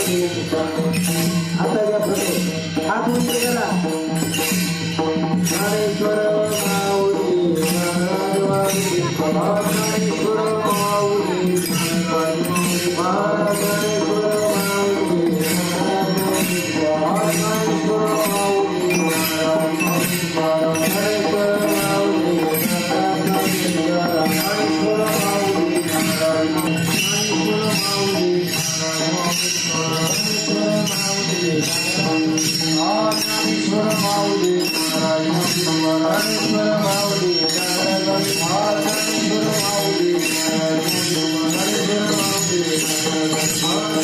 आता या प्रश्न हात उंचे करा ज्ञानेश्वर माऊली ज्ञानेश्वर माऊली Hare